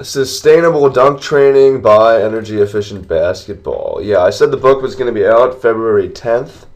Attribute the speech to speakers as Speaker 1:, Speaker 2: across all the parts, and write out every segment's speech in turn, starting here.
Speaker 1: Sustainable Dunk Training by Energy Efficient Basketball. Yeah, I said the book was going to be out February 10th.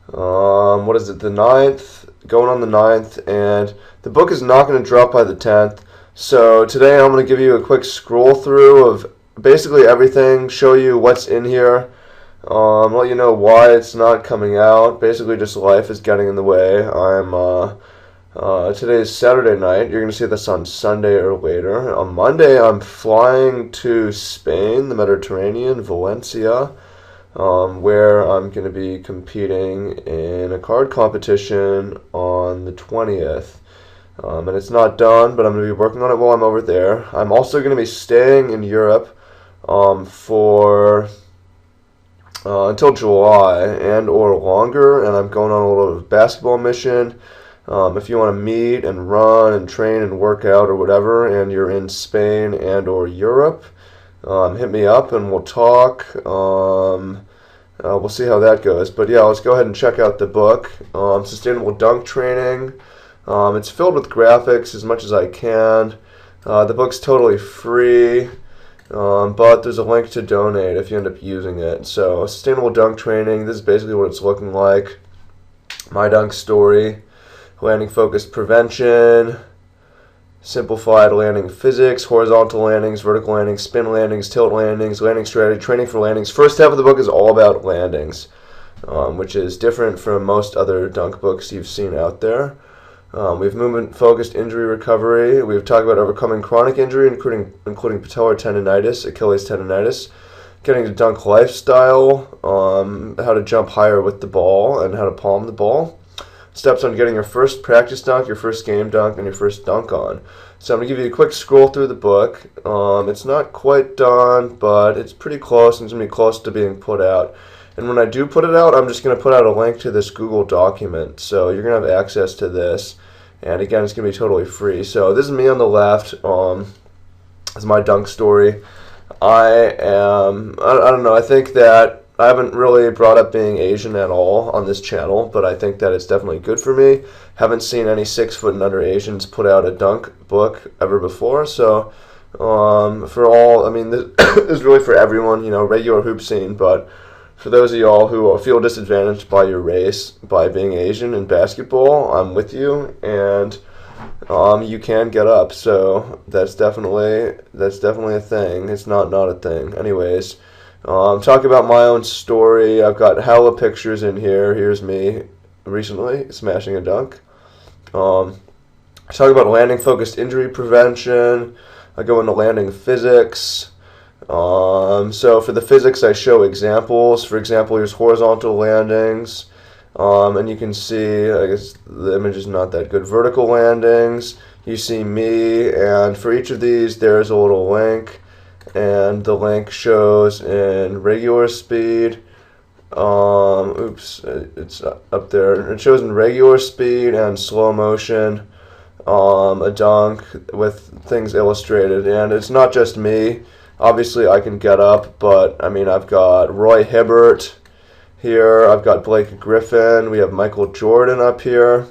Speaker 1: What is it, the 9th? Going on the 9th, and the book is not going to drop by the 10th. So today I'm going to give you a quick scroll through of basically everything, show you what's in here, let you know why it's not coming out. Basically, just life is getting in the way. Today is Saturday night. You're going to see this on Sunday or later. On Monday, I'm flying to Spain, the Mediterranean, Valencia, where I'm going to be competing in a card competition on the 20th. And it's not done, but I'm going to be working on it while I'm over there. I'm also going to be staying in Europe for until July and or longer, and I'm going on a little basketball mission. If you want to meet and run and train and work out or whatever, and you're in Spain and or Europe, hit me up and we'll talk. We'll see how that goes. But yeah, let's go ahead and check out the book, Sustainable Dunk Training. It's filled with graphics as much as I can. The book's totally free, but there's a link to donate if you end up using it. So, Sustainable Dunk Training, this is basically what it's looking like. My dunk story. Landing focused prevention, simplified landing physics, horizontal landings, vertical landings, spin landings, tilt landings, landing strategy, training for landings. First half of the book is all about landings, which is different from most other dunk books you've seen out there. We have movement-focused injury recovery. We've talked about overcoming chronic injury, including patellar tendonitis, Achilles tendonitis, getting to dunk lifestyle, how to jump higher with the ball, and how to palm the ball. Steps on getting your first practice dunk, your first game dunk, and your first dunk on. So I'm going to give you a quick scroll through the book. It's not quite done, but it's pretty close, and it's going to be close to being put out. And when I do put it out, I'm just going to put out a link to this Google document. So you're going to have access to this. And again, it's going to be totally free. So this is me on the left. This is my dunk story. I don't know, I think that I haven't really brought up being Asian at all on this channel, but I think that it's definitely good for me. Haven't seen any 6 foot and under Asians put out a dunk book ever before, so for all, I mean, this is really for everyone, you know, regular hoop scene, but for those of y'all who feel disadvantaged by your race, by being Asian in basketball, I'm with you, and you can get up, so that's definitely a thing. It's not a thing. Anyways, talk about my own story. I've got hella pictures in here. Here's me recently smashing a dunk. Talk about landing focused injury prevention. I go into landing physics. So for the physics, I show examples. For example, here's horizontal landings. And you can see, I guess the image is not that good. Vertical landings. You see me, and for each of these, there's a little link. And the link shows in regular speed. It's up there. It shows in regular speed and slow motion. A dunk with things illustrated, and it's not just me. Obviously, I can get up, but I mean, I've got Roy Hibbert here. I've got Blake Griffin. We have Michael Jordan up here.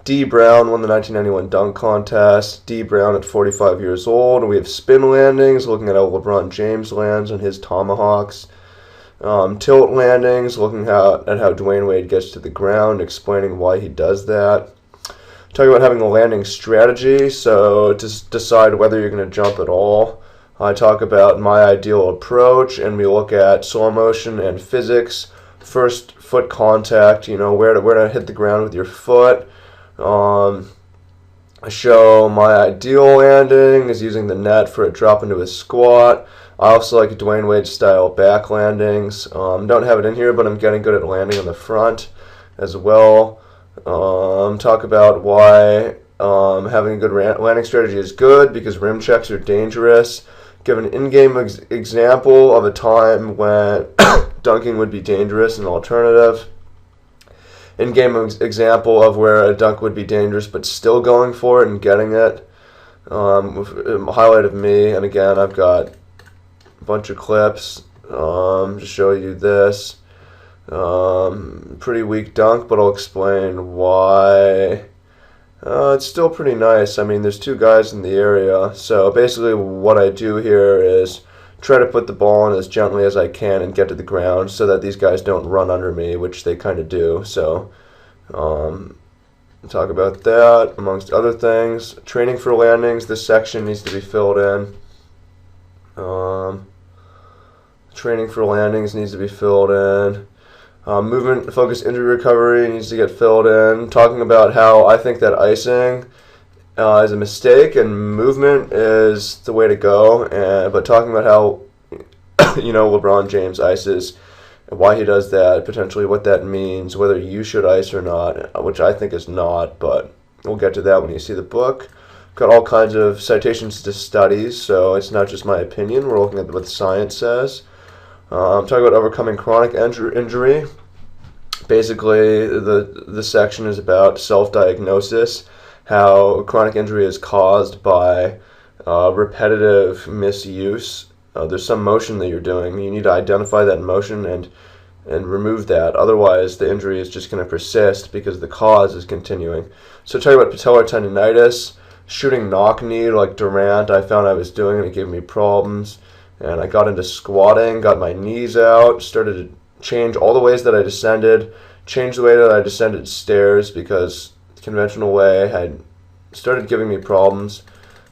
Speaker 1: D. Brown won the 1991 dunk contest. D. Brown at 45 years old. We have spin landings, looking at how LeBron James lands on his tomahawks. Tilt landings, looking at how Dwayne Wade gets to the ground, explaining why he does that. Talking about having a landing strategy, so to decide whether you're going to jump at all. I talk about my ideal approach, and we look at slow motion and physics. First foot contact, you know, where to hit the ground with your foot. I show my ideal landing is using the net for a drop into a squat. I also like Dwayne Wade style back landings. Don't have it in here, but I'm getting good at landing on the front as well. Talk about why having a good landing strategy is good, because rim checks are dangerous. Give an in-game example of a time when dunking would be dangerous, an alternative. In-game example of where a dunk would be dangerous but still going for it and getting it. Highlight of me, and again, I've got a bunch of clips to show you this. Pretty weak dunk, but I'll explain why It's still pretty nice. I mean, there's two guys in the area, so basically what I do here is try to put the ball in as gently as I can and get to the ground so that these guys don't run under me, which they kind of do. So, talk about that amongst other things. Training for landings. This section needs to be filled in. Training for landings needs to be filled in. Movement, focus, injury recovery needs to get filled in. Talking about how I think that icing is a mistake and movement is the way to go. But talking about how LeBron James ices, and why he does that, potentially what that means, whether you should ice or not, which I think is not. But we'll get to that when you see the book. Got all kinds of citations to studies, so it's not just my opinion. We're looking at what the science says. I'm talking about overcoming chronic injury. Basically, the section is about self-diagnosis, how chronic injury is caused by repetitive misuse. There's some motion that you're doing. You need to identify that motion and remove that. Otherwise, the injury is just going to persist because the cause is continuing. So talking about patellar tendonitis, shooting knock knee like Durant, I found I was doing and it gave me problems. And I got into squatting, got my knees out, started to change all the ways that I descended, changed the way that I descended stairs because the conventional way had started giving me problems.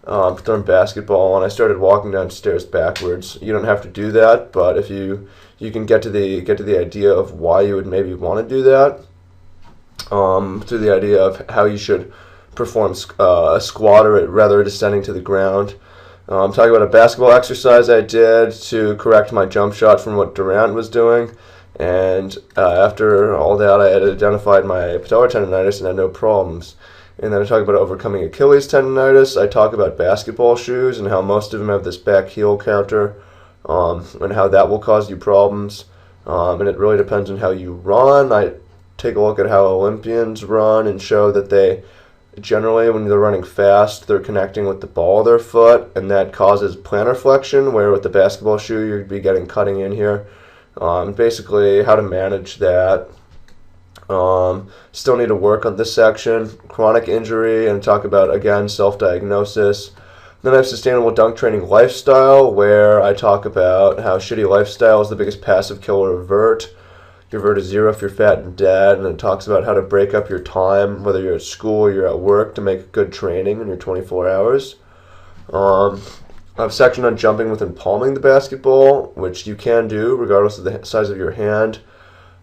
Speaker 1: Throwing basketball, and I started walking downstairs backwards. You don't have to do that, but if you can get to the idea of why you would maybe want to do that, to the idea of how you should perform a squat or rather descending to the ground. I'm talking about a basketball exercise I did to correct my jump shot from what Durant was doing. And after all that, I had identified my patellar tendonitis and had no problems. And then I talk about overcoming Achilles tendonitis. I talk about basketball shoes and how most of them have this back heel counter and how that will cause you problems. And it really depends on how you run. I take a look at how Olympians run and show that they generally, when they're running fast, they're connecting with the ball of their foot, and that causes plantar flexion, where with the basketball shoe, you'd be getting cutting in here. Basically, how to manage that. Still need to work on this section. Chronic injury, and talk about, again, self-diagnosis. Then I have sustainable dunk training lifestyle, where I talk about how shitty lifestyle is the biggest passive killer of vert. Your vert is 0 if you're fat and dead, and it talks about how to break up your time, whether you're at school or you're at work, to make good training in your 24 hours. I have a section on jumping with and palming the basketball, which you can do regardless of the size of your hand.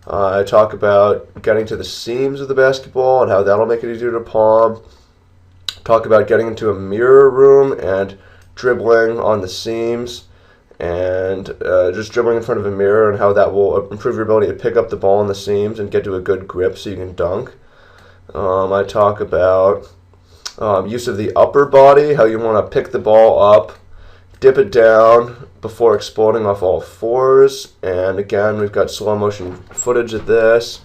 Speaker 1: I talk about getting to the seams of the basketball and how that'll make it easier to palm. Talk about getting into a mirror room and dribbling on the seams. And just dribbling in front of a mirror and how that will improve your ability to pick up the ball in the seams and get to a good grip so you can dunk. I talk about use of the upper body, how you want to pick the ball up, dip it down before exploding off all fours. And again, we've got slow motion footage of this.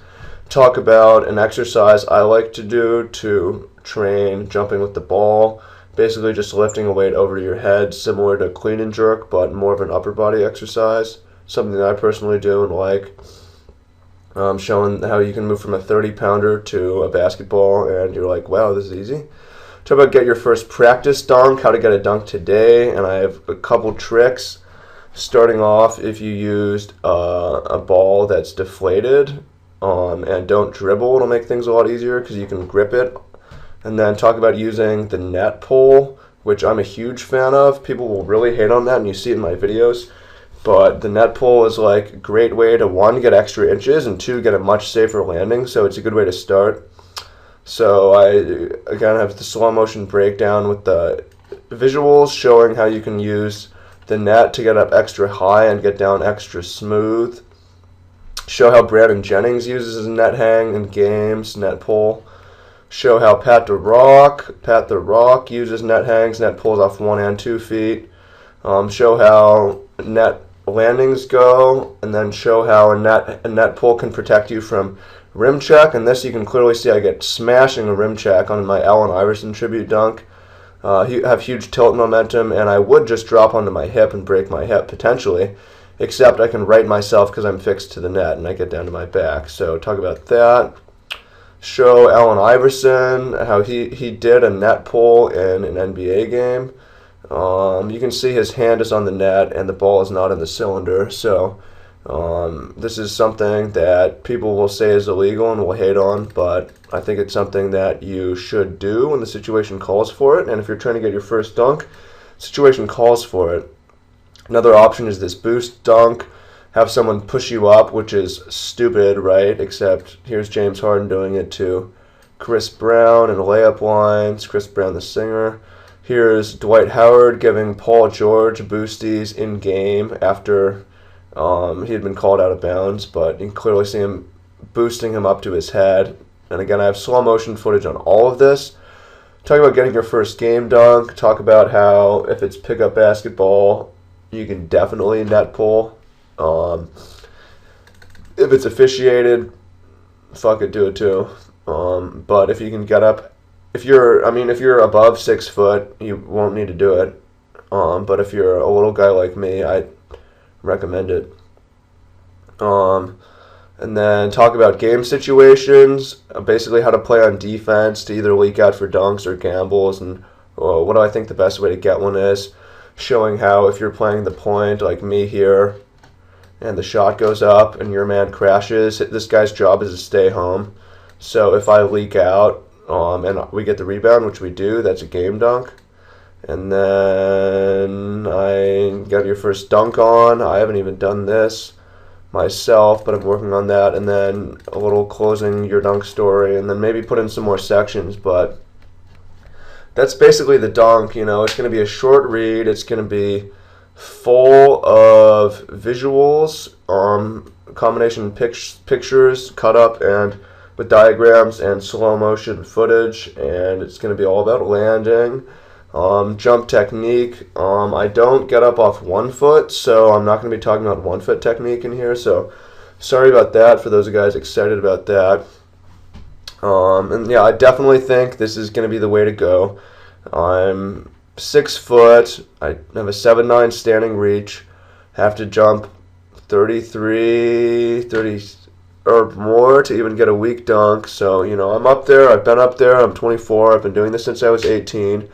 Speaker 1: Talk about an exercise I like to do to train jumping with the ball. Basically just lifting a weight over your head, similar to clean and jerk, but more of an upper body exercise. Something that I personally do and like. Showing how you can move from a 30-pounder to a basketball, and you're like, wow, this is easy. Talk about get your first practice dunk, how to get a dunk today, and I have a couple tricks. Starting off, if you used a ball that's deflated and don't dribble, it'll make things a lot easier because you can grip it. And then talk about using the net pull, which I'm a huge fan of. People will really hate on that, and you see it in my videos. But the net pull is like a great way to, 1, get extra inches, and 2, get a much safer landing. So it's a good way to start. So I, again, have the slow motion breakdown with the visuals showing how you can use the net to get up extra high and get down extra smooth. Show how Brandon Jennings uses his net hang in games, net pull. Show how Pat the Rock uses net hangs, net pulls off 1 and 2 feet. Show how net landings go, and then show how a net pull can protect you from rim check. And this you can clearly see I get smashing a rim check on my Allen Iverson tribute dunk. Have huge tilt momentum, and I would just drop onto my hip and break my hip potentially, except I can right myself because I'm fixed to the net and I get down to my back. So talk about that. show Allen Iverson how he did a net pull in an NBA game. You can see his hand is on the net and the ball is not in the cylinder. So this is something that people will say is illegal and will hate on, but I think it's something that you should do when the situation calls for it. And if you're trying to get your first dunk, situation calls for it. Another option is this boost dunk. Have someone push you up, which is stupid, right? Except here's James Harden doing it to Chris Brown in layup lines. Chris Brown, the singer. Here's Dwight Howard giving Paul George boosties in game after he had been called out of bounds, but you can clearly see him boosting him up to his head. And again, I have slow motion footage on all of this. Talk about getting your first game dunk. Talk about how if it's pickup basketball, you can definitely net pull. If it's officiated, fuck it, do it too. But if you can get up, if you're above 6 foot, you won't need to do it. But if you're a little guy like me, I recommend it. And then talk about game situations, basically how to play on defense to either leak out for dunks or gambles, and what do I think the best way to get one is. Showing how if you're playing the point like me here and the shot goes up and your man crashes, this guy's job is to stay home. So if I leak out and we get the rebound, which we do, that's a game dunk. And then I got your first dunk on. I haven't even done this myself, but I'm working on that. And then a little closing your dunk story, and then maybe put in some more sections. But that's basically the dunk. You know, it's going to be a short read. It's going to be full of visuals, combination pictures cut up and with diagrams and slow motion footage, and it's going to be all about landing. Jump technique. I don't get up off 1 foot, so I'm not going to be talking about 1 foot technique in here. So sorry about that for those guys excited about that. And yeah, I definitely think this is going to be the way to go. I'm 6 foot. I have a 7'9" standing reach. Have to jump 30 or more to even get a weak dunk. So, you know, I'm up there. I've been up there. I'm 24. I've been doing this since I was 18.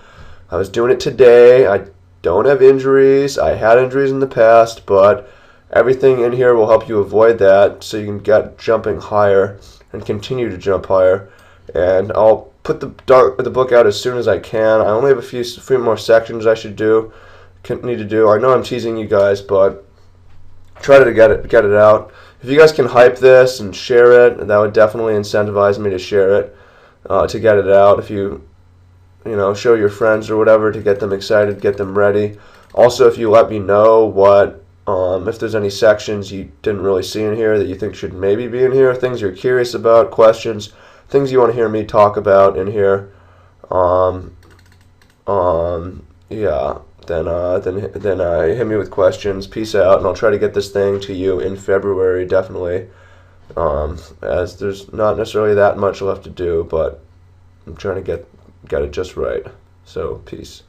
Speaker 1: I was doing it today. I don't have injuries. I had injuries in the past, but everything in here will help you avoid that so you can get jumping higher and continue to jump higher. And I'll put the book out as soon as I can. I only have a few more sections I need to do. I know I'm teasing you guys, but try to get it out. If you guys can hype this and share it, that would definitely incentivize me to share it, to get it out. If you show your friends or whatever to get them excited, get them ready. Also, if you let me know if there's any sections you didn't really see in here that you think should maybe be in here, things you're curious about, questions, things you want to hear me talk about in here, yeah, then hit me with questions. Peace out, and I'll try to get this thing to you in February, definitely, as there's not necessarily that much left to do, but I'm trying to get it just right. So, peace.